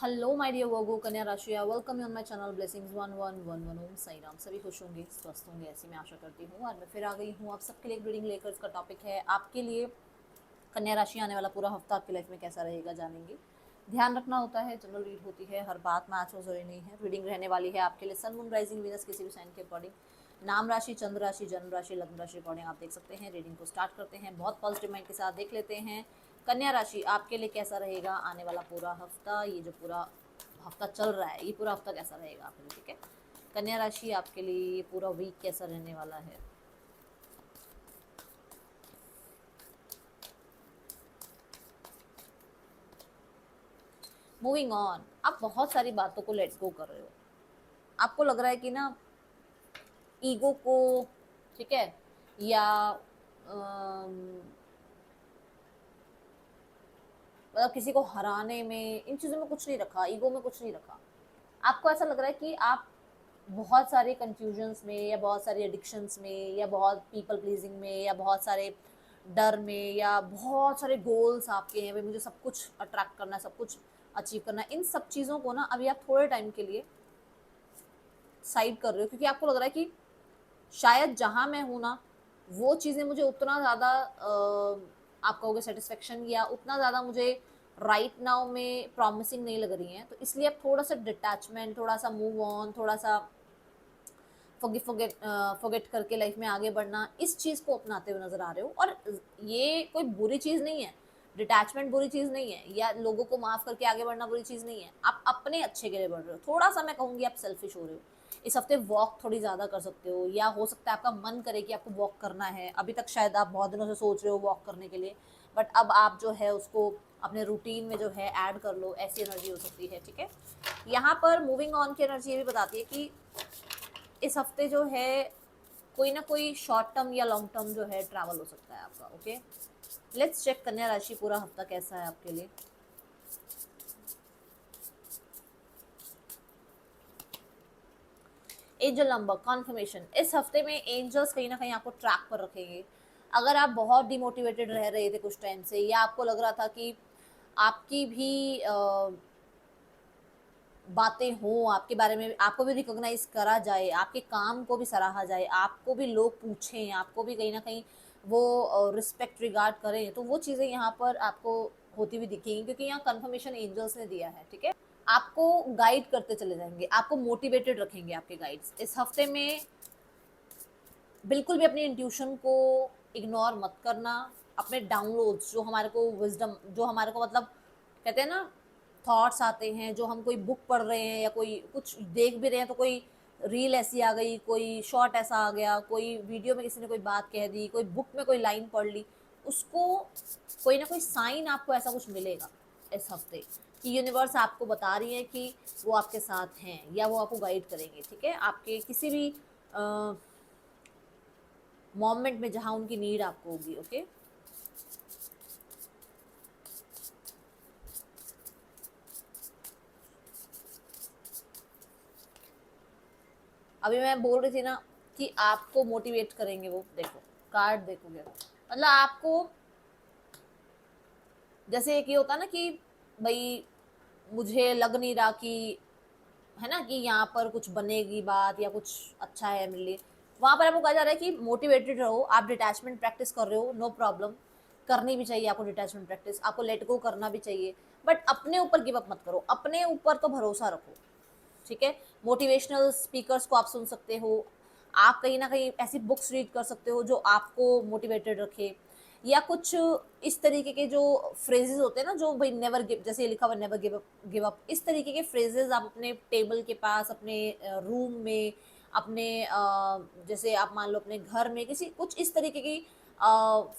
Hello my dear वर्गो कन्या राशि, welcome you on my channel blessings 1111 ओम साई राम। सभी खुश होंगे, स्वस्थ होंगे, ऐसी मैं आशा करती हूँ। और मैं फिर आ गई हूँ आप सबके लिए एक रीडिंग लेकर। इसका टॉपिक है आपके लिए कन्या राशि, आने वाला पूरा हफ्ता आपकी लाइफ में कैसा रहेगा जानेंगे। ध्यान रखना होता है, जनरल रीड होती है, हर बात मैच हो जरूरी नहीं है। रीडिंग रहने वाली है आपके लिए सन मून राइजिंग वीनस किसी भी साइन के अकॉर्डिंग, नाम राशि, चंद्र राशि, जन्म राशि, लग्न राशि अकॉर्डिंग आप देख सकते हैं। रीडिंग को स्टार्ट करते हैं, बहुत पॉजिटिव माइंड के साथ देख लेते हैं कन्या राशि आपके लिए कैसा रहेगा आने वाला पूरा हफ्ता। ये जो पूरा हफ्ता चल रहा है, ये पूरा हफ्ता कैसा रहेगा आपके लिए, ठीक है। कन्या राशि आपके लिए ये पूरा वीक कैसा रहने वाला है। मूविंग ऑन, आप बहुत सारी बातों को लेट्स गो कर रहे हो। आपको लग रहा है कि ना ईगो को, ठीक है, या मतलब किसी को हराने में, इन चीज़ों में कुछ नहीं रखा, ईगो में कुछ नहीं रखा। आपको ऐसा लग रहा है कि आप बहुत सारे कंफ्यूजन्स में, या बहुत सारी एडिक्शंस में, या बहुत पीपल प्लीजिंग में, या बहुत सारे डर में, या बहुत सारे गोल्स आपके हैं, भाई मुझे सब कुछ अट्रैक्ट करना है, सब कुछ अचीव करना है। इन सब चीज़ों को ना अभी आप थोड़े टाइम के लिए साइड कर रहे हो, क्योंकि आपको लग रहा है कि शायद जहाँ मैं हूँ ना, वो चीज़ें मुझे उतना ज़्यादा आप कहोगे सेटिस्फेक्शन, या उतना ज़्यादा मुझे राइट नाउ में प्रॉमिसिंग नहीं लग रही हैं। तो इसलिए आप थोड़ा सा डिटैचमेंट, थोड़ा सा मूव ऑन, थोड़ा सा फॉरगेट करके लाइफ में आगे बढ़ना, इस चीज़ को अपनाते हुए नजर आ रहे हो। और ये कोई बुरी चीज़ नहीं है, डिटैचमेंट बुरी चीज़ नहीं है, या लोगों को माफ़ करके आगे बढ़ना बुरी चीज़ नहीं है। आप अपने अच्छे के लिए बढ़ रहे हो। थोड़ा सा मैं कहूँगी आप सेल्फिश हो रहे हो। इस हफ्ते वॉक थोड़ी ज़्यादा कर सकते हो, या हो सकता है आपका मन करे कि आपको वॉक करना है। अभी तक शायद आप बहुत दिनों से सोच रहे हो वॉक करने के लिए, बट अब आप जो है उसको अपने रूटीन में जो है ऐड कर लो, ऐसी एनर्जी हो सकती है, ठीक है। यहाँ पर मूविंग ऑन की एनर्जी ये भी बताती है कि इस हफ्ते जो है कोई ना कोई शॉर्ट टर्म या लॉन्ग टर्म जो है ट्रैवल हो सकता है आपका। ओके, लेट्स चेक कन्या राशि पूरा हफ्ता कैसा है आपके लिए। एंजल नंबर कॉन्फर्मेशन, इस हफ्ते में एंजल्स कहीं ना कहीं आपको ट्रैक पर रखेंगे। अगर आप बहुत डिमोटिवेटेड रह रहे थे कुछ टाइम से, या आपको लग रहा था कि आपकी भी बातें हों, आपके बारे में आपको भी रिकॉग्नाइज करा जाए, आपके काम को भी सराहा जाए, आपको भी लोग पूछें, आपको भी कहीं ना कहीं वो रिस्पेक्ट रिगार्ड करें, तो वो चीज़ें यहाँ पर आपको होती हुई दिखेंगी, क्योंकि यहाँ कंफर्मेशन एंजल्स ने दिया है, ठीक है। आपको गाइड करते चले जाएंगे, आपको मोटिवेटेड रखेंगे आपके गाइड्स इस हफ्ते में। बिल्कुल भी अपनी इंट्यूशन को इग्नोर मत करना। अपने डाउनलोड्स, जो हमारे को विजडम, जो हमारे को मतलब कहते हैं ना, थॉट्स आते हैं, जो हम कोई बुक पढ़ रहे हैं या कोई कुछ देख भी रहे हैं, तो कोई रील ऐसी आ गई, कोई शॉर्ट ऐसा आ गया, कोई वीडियो में किसी ने कोई बात कह दी, कोई बुक में कोई लाइन पढ़ ली, उसको कोई ना कोई साइन आपको ऐसा कुछ मिलेगा इस हफ्ते कि यूनिवर्स आपको बता रही है कि वो आपके साथ हैं, या वो आपको गाइड करेंगे, ठीक है। आपके किसी भी मोमेंट में जहां उनकी नीड आपको होगी। ओके, अभी मैं बोल रही थी ना कि आपको मोटिवेट करेंगे वो, देखो कार्ड देखोगे मतलब आपको, जैसे एक ये होता ना कि भाई मुझे लग नहीं रहा कि, है ना, कि यहाँ पर कुछ बनेगी बात या कुछ अच्छा है मेरे लिए, वहां पर आपको कहा जा रहा है कि मोटिवेटेड रहो। आप डिटैचमेंट प्रैक्टिस कर रहे हो, नो प्रॉब्लम, करनी भी चाहिए आपको डिटैचमेंट प्रैक्टिस, आपको लेट गो करना भी चाहिए, बट अपने ऊपर गिव अप मत करो, अपने ऊपर तो भरोसा रखो, ठीक है। मोटिवेशनल स्पीकर्स को आप सुन सकते हो, आप कहीं ना कहीं ऐसी बुक्स रीड कर सकते हो जो आपको मोटिवेटेड रखे, या कुछ इस तरीके के जो फ्रेजेस होते हैं ना, जो भाई नेवर गिव, जैसे ये लिखा हुआ never give up, give up, इस तरीके के फ्रेजेस आप अपने टेबल के पास, अपने रूम में, अपने जैसे आप मान लो अपने घर में किसी कुछ इस तरीके की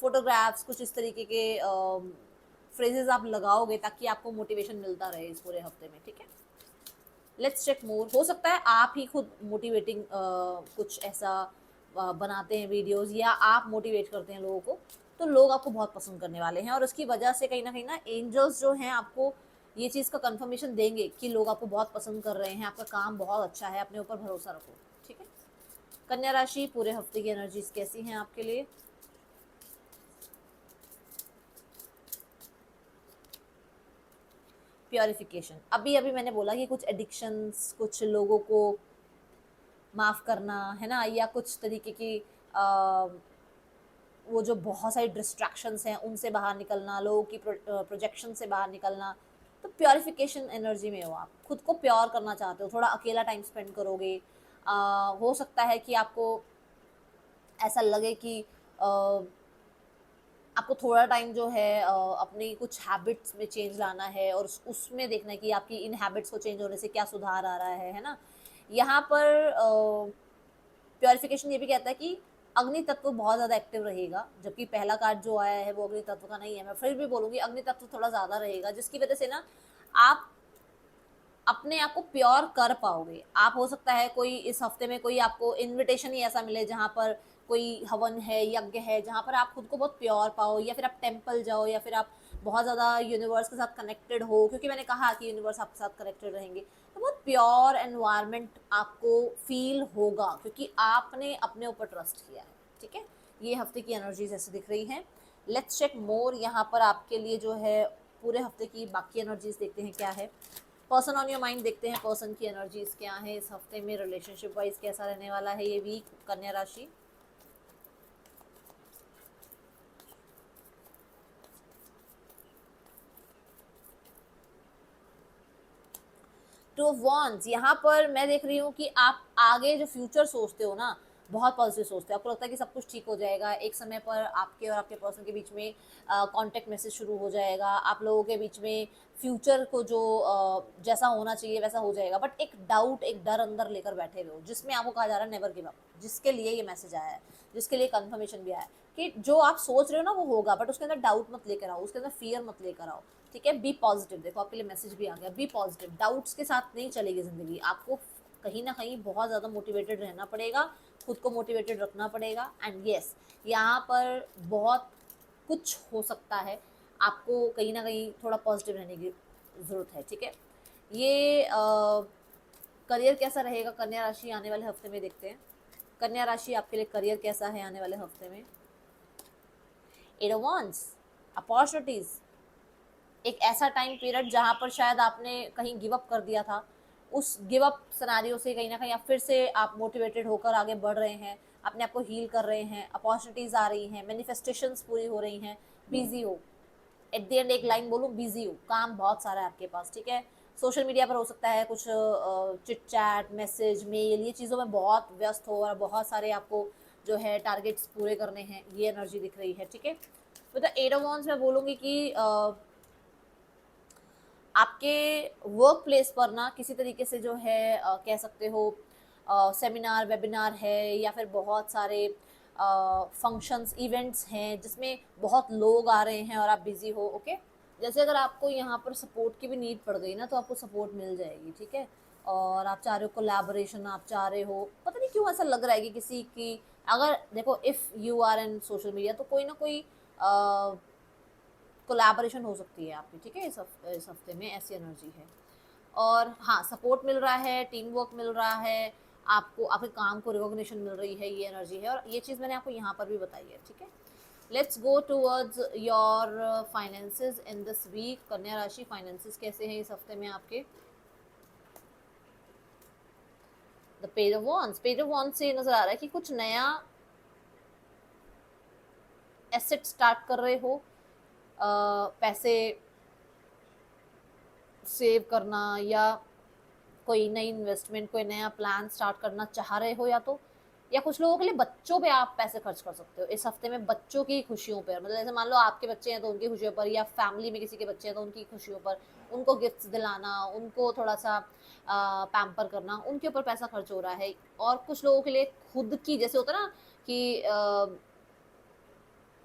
फोटोग्राफ्स, कुछ इस तरीके के फ्रेजेस आप लगाओगे, ताकि आपको मोटिवेशन मिलता रहे इस पूरे हफ्ते में, ठीक है। लेट्स चेक मोर, हो सकता है आप ही खुद मोटिवेटिंग कुछ ऐसा बनाते हैं वीडियोस, या आप मोटिवेट करते हैं लोगों को, तो लोग आपको बहुत पसंद करने वाले हैं। और उसकी वजह से कहीं ना एंजल्स जो हैं आपको ये चीज़ का कंफर्मेशन देंगे कि लोग आपको बहुत पसंद कर रहे हैं, आपका काम बहुत अच्छा है, अपने ऊपर भरोसा रखो, ठीक है। कन्या राशि पूरे हफ्ते की एनर्जीज कैसी हैं आपके लिए। प्योरिफिकेशन, अभी अभी मैंने बोला कि कुछ एडिक्शंस, कुछ लोगों को माफ़ करना, है ना, या कुछ तरीके की वो जो बहुत सारी डिस्ट्रैक्शंस हैं उनसे बाहर निकलना, लोगों की प्रोजेक्शन से बाहर निकलना। तो प्योरिफिकेशन एनर्जी में हो आप, खुद को प्योर करना चाहते हो, थोड़ा अकेला टाइम स्पेंड करोगे। हो सकता है कि आपको ऐसा लगे कि आपको थोड़ा टाइम जो है अपनी कुछ हैबिट्स में चेंज लाना है, और उसमें देखना है कि आपकी इन हैबिट्स को चेंज होने से क्या सुधार आ रहा है ना। यहाँ पर प्योरिफिकेशन ये भी कहता है कि अग्नि तत्व बहुत ज़्यादा एक्टिव रहेगा, जबकि पहला कार्ड जो आया है वो अग्नि तत्व का नहीं है। मैं फिर भी बोलूँगी अग्नि तत्व थोड़ा ज़्यादा रहेगा, जिसकी वजह से ना आप अपने आप को प्योर कर पाओगे। आप, हो सकता है कोई इस हफ्ते में कोई आपको इनविटेशन ही ऐसा मिले जहाँ पर कोई हवन है, यज्ञ है, जहाँ पर आप खुद को बहुत प्योर पाओ, या फिर आप टेम्पल जाओ, या फिर आप बहुत ज़्यादा यूनिवर्स के साथ कनेक्टेड हो, क्योंकि मैंने कहा कि यूनिवर्स आपके साथ कनेक्टेड रहेंगे, तो बहुत प्योर एनवायरनमेंट आपको फील होगा, क्योंकि आपने अपने ऊपर ट्रस्ट किया है। ठीक है, ये हफ्ते की एनर्जीज ऐसे दिख रही हैं। लेट्स चेक मोर यहाँ पर आपके लिए जो है पूरे हफ्ते की बाकी एनर्जीज देखते हैं क्या है। पर्सन ऑन योर माइंड देखते हैं, पर्सन की एनर्जीज क्या है इस हफ्ते में, रिलेशनशिप वाइज कैसा रहने वाला है ये वीक, कन्या राशि। टू ऑफ वॉन्ड्स, यहाँ पर मैं देख रही हूँ कि आप आगे जो फ्यूचर सोचते हो ना, बहुत पॉजिटिव सोचते हो। आपको लगता है कि सब कुछ ठीक हो जाएगा, एक समय पर आपके और आपके पर्सन के बीच में कांटेक्ट मैसेज शुरू हो जाएगा, आप लोगों के बीच में फ्यूचर को जो जैसा होना चाहिए वैसा हो जाएगा। बट एक डाउट, एक डर अंदर लेकर बैठे हुए हो, जिसमें आपको कहा जा रहा है नेवर गिव अप, जिसके लिए ये मैसेज आया है, जिसके लिए कंफर्मेशन भी आया है कि जो आप सोच रहे हो ना वो होगा, बट उसके अंदर डाउट मत लेकर आओ, उसके अंदर फियर मत लेकर आओ। ठीक है, बी पॉजिटिव। देखो आपके लिए मैसेज भी आ गया, बी पॉजिटिव। डाउट्स के साथ नहीं चलेगी जिंदगी, आपको कहीं ना कहीं बहुत ज़्यादा मोटिवेटेड रहना पड़ेगा, खुद को मोटिवेटेड रखना पड़ेगा। एंड यस, यहाँ पर बहुत कुछ हो सकता है, आपको कहीं ना कहीं थोड़ा पॉजिटिव रहने की ज़रूरत है। ठीक है, ये करियर कैसा रहेगा कन्या राशि आने वाले हफ्ते में, देखते हैं कन्या राशि आपके लिए करियर कैसा है आने वाले हफ्ते में। एट ऑफ वांड्स, अपॉर्चुनिटीज, एक ऐसा टाइम पीरियड जहाँ पर शायद आपने कहीं गिव अप कर दिया था, उस गिव अप सिनारियो से कहीं ना कहीं आप फिर से आप मोटिवेटेड होकर आगे बढ़ रहे हैं, अपने आप को हील कर रहे हैं, अपॉर्चुनिटीज आ रही हैं, मैनिफेस्टेशंस पूरी हो रही हैं, बिजी हो। एट द एंड एक लाइन बोलूँ, बिजी हो, काम बहुत सारा है आपके पास। ठीक है, सोशल मीडिया पर हो सकता है कुछ चिट चैट, मैसेज, मेल, ये चीज़ों में बहुत व्यस्त हो, और बहुत सारे आपको जो है टारगेट्स पूरे करने हैं, ये एनर्जी दिख रही है। ठीक है, तो द एट ऑफ वांड्स मैं बोलूँगी कि आपके वर्क प्लेस पर ना किसी तरीके से जो है कह सकते हो सेमिनार, वेबिनार है, या फिर बहुत सारे फंक्शंस, इवेंट्स हैं जिसमें बहुत लोग आ रहे हैं और आप बिजी हो। ओके, जैसे अगर आपको यहाँ पर सपोर्ट की भी नीड पड़ गई ना, तो आपको सपोर्ट मिल जाएगी। ठीक है, और आप चाह रहे हो कोलैबोरेशन, आप चाह रहे हो, पता नहीं क्यों ऐसा लग रहा है कि किसी की, अगर देखो if you are in social media, तो कोई ना कोई कोलैबोरेशन हो सकती है आपकी। ठीक है, इस हफ्ते में ऐसी एनर्जी है। और हाँ, सपोर्ट मिल रहा है, टीम वर्क मिल रहा है, आपको आपके काम को रिकॉग्निशन मिल रही है, ये एनर्जी है, और ये चीज़ मैंने आपको यहाँ पर भी बताई है। ठीक है, let's go towards your finances in this week. कन्या राशि, फाइनेंसेस कैसे हैं इस हफ्ते में आपके। The page of wands, page of wands से नजर आ रहा है कि कुछ नया एसेट स्टार्ट कर रहे हो, पैसे सेव करना, या कोई नई इन्वेस्टमेंट, कोई नया प्लान स्टार्ट करना चाह रहे हो, या कुछ लोगों के लिए बच्चों पे आप पैसे खर्च कर सकते हो इस हफ्ते में, बच्चों की खुशियों पर। मतलब जैसे मान लो आपके बच्चे हैं तो उनकी खुशियों पर, या फैमिली में किसी के बच्चे हैं तो उनकी खुशियों पर, उनको गिफ्ट्स दिलाना, उनको थोड़ा सा पैम्पर करना, उनके ऊपर पैसा खर्च हो रहा है। और कुछ लोगों के लिए खुद की, जैसे होता है ना कि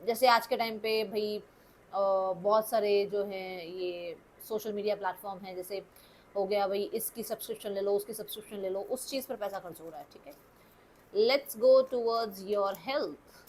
जैसे आज के टाइम पे भाई बहुत सारे जो हैं ये सोशल मीडिया प्लेटफॉर्म हैं, जैसे हो गया भाई इसकी सब्सक्रिप्शन ले लो, उसकी सब्सक्रिप्शन ले लो, उस चीज़ पर पैसा खर्च हो रहा है। ठीक है, let's go towards your health.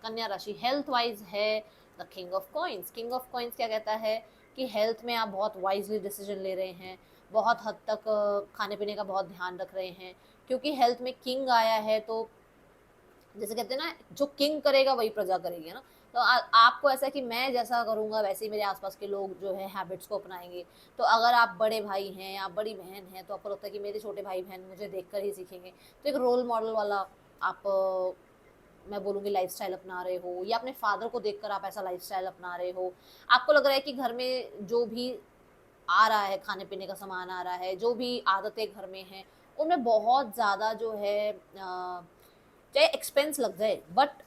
कन्या राशि हेल्थ वाइज है the king of coins. King of coins क्या कहता है कि हेल्थ में आप बहुत वाइजली डिसीजन ले रहे हैं, बहुत हद तक खाने पीने का बहुत ध्यान रख रहे हैं, क्योंकि हेल्थ में किंग आया है। तो जैसे कहते हैं ना, जो किंग करेगा वही प्रजा करेगी, है ना। तो आपको ऐसा है कि मैं जैसा करूँगा वैसे ही मेरे आसपास के लोग जो है हैबिट्स को अपनाएंगे। तो अगर आप बड़े भाई हैं या बड़ी बहन हैं तो आपको लगता है कि मेरे छोटे भाई बहन मुझे देखकर ही सीखेंगे, तो एक रोल मॉडल वाला आप मैं बोलूँगी लाइफस्टाइल अपना रहे हो, या अपने फादर को देखकर आप ऐसा लाइफस्टाइल अपना रहे हो। आपको लग रहा है कि घर में जो भी आ रहा है, खाने पीने का सामान आ रहा है, जो भी आदतें घर में हैं, उनमें बहुत ज़्यादा जो है चाहे एक्सपेंस लग जाए, बट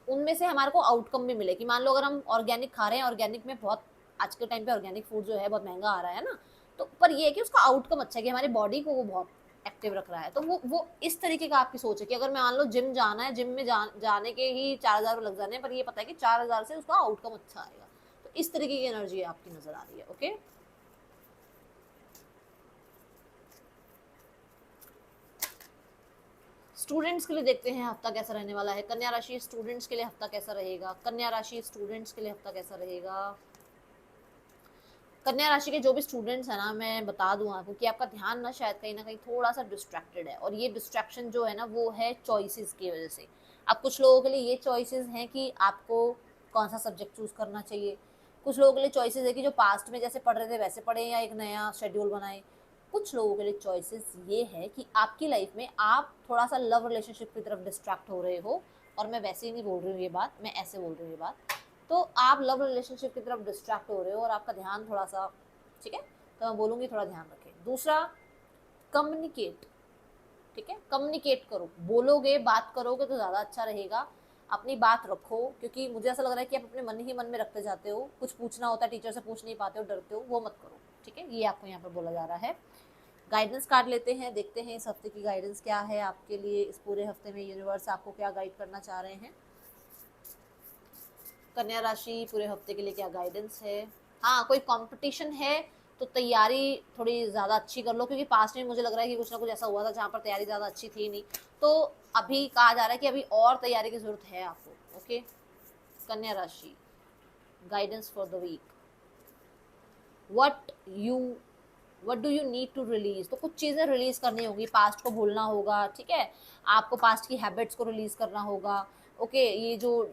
उनमें से हमारे को आउटकम भी मिले। कि मान लो अगर हम ऑर्गेनिक खा रहे हैं, ऑर्गेनिक में बहुत आज के टाइम पे ऑर्गेनिक फूड जो है बहुत महंगा आ रहा है ना, तो पर ये है कि उसका आउटकम अच्छा है कि हमारी बॉडी को वो बहुत एक्टिव रख रहा है। तो वो इस तरीके का आपकी सोच है कि अगर मैं मान लो जिम जाना है, जिम में जाने के ही 4,000 लग जाने हैं, पर ये पता है कि 4,000 से उसका आउटकम अच्छा आएगा। तो इस तरीके की एनर्जी आपकी नजर आ रही है। ओके, स्टूडेंट्स के लिए देखते हैं हफ्ता कैसा रहने वाला है। कन्या राशि स्टूडेंट्स के लिए हफ्ता कैसा रहेगा? कन्या राशि स्टूडेंट्स के लिए हफ्ता कैसा रहेगा? कन्या राशि के जो भी स्टूडेंट्स हैं ना, मैं बता दूं आपको कि आपका ध्यान ना शायद कहीं ना कहीं थोड़ा सा डिस्ट्रैक्टेड है, और ये डिस्ट्रैक्शन जो है ना वो है चॉइसेस की वजह से। अब कुछ लोगों के लिए ये चॉइसेस हैं कि आपको कौन सा सब्जेक्ट चूज करना चाहिए। कुछ लोगों के लिए चॉइसेस है कि जो पास्ट में जैसे पढ़ रहे थे वैसे पढ़े, या एक नया शेड्यूल बनाए। कुछ लोगों के लिए चॉइसेस ये है कि आपकी लाइफ में आप थोड़ा सा लव रिलेशनशिप की तरफ डिस्ट्रैक्ट हो रहे हो। और मैं वैसे ही नहीं बोल रही हूँ ये बात, मैं ऐसे बोल रही हूँ ये बात। तो आप लव रिलेशनशिप की तरफ डिस्ट्रैक्ट हो रहे हो और आपका ध्यान थोड़ा सा, ठीक है, तो मैं बोलूंगी थोड़ा ध्यान रखें। दूसरा, कम्युनिकेट। ठीक है, कम्युनिकेट करो, बोलोगे बात करोगे तो ज़्यादा अच्छा रहेगा। अपनी बात रखो, क्योंकि मुझे ऐसा लग रहा है कि आप अपने मन ही मन में रखते जाते हो। कुछ पूछना होता है टीचर से पूछ नहीं पाते हो, डरते हो, वो मत करो। ठीक है, ये आपको यहाँ पर बोला जा रहा है। गाइडेंस कार्ड लेते हैं, देखते हैं इस हफ्ते की गाइडेंस क्या है आपके लिए। इस पूरे हफ्ते में यूनिवर्स आपको क्या गाइड करना चाह रहे हैं? कन्या राशि पूरे हफ्ते के लिए क्या गाइडेंस है? हाँ, कोई कंपटीशन है तो तैयारी थोड़ी ज़्यादा अच्छी कर लो, क्योंकि पास्ट में मुझे लग रहा है कि कुछ ना कुछ ऐसा हुआ था जहाँ पर तैयारी ज़्यादा अच्छी थी नहीं। तो अभी कहा जा रहा है कि अभी और तैयारी की ज़रूरत है आपको। ओके, कन्या राशि guidance for the week. What you what do you need to release? तो कुछ चीज़ें रिलीज करनी होगी, पास्ट को भूलना होगा। ठीक है, आपको पास्ट की हैबिट्स को रिलीज करना होगा। ओके, ये जो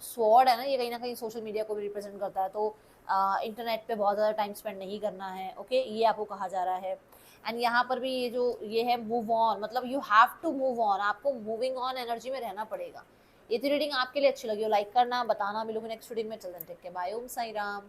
स्वॉर्ड है ना कहीं सोशल मीडिया को भी रिप्रेजेंट करता है। तो इंटरनेट पे बहुत ज़्यादा टाइम स्पेंड नहीं करना है। ओके, ये आपको कहा जा रहा है। एंड यहाँ पर भी ये है मूव ऑन, मतलब you have to move on, आपको मूविंग ऑन एनर्जी में रहना पड़ेगा। ये थी रीडिंग, आपके लिए अच्छी लगी हो लाइक करना, बताना। मिलूंगी नेक्स्ट रीडिंग में। चलते टेक के बाय। ओम साई राम।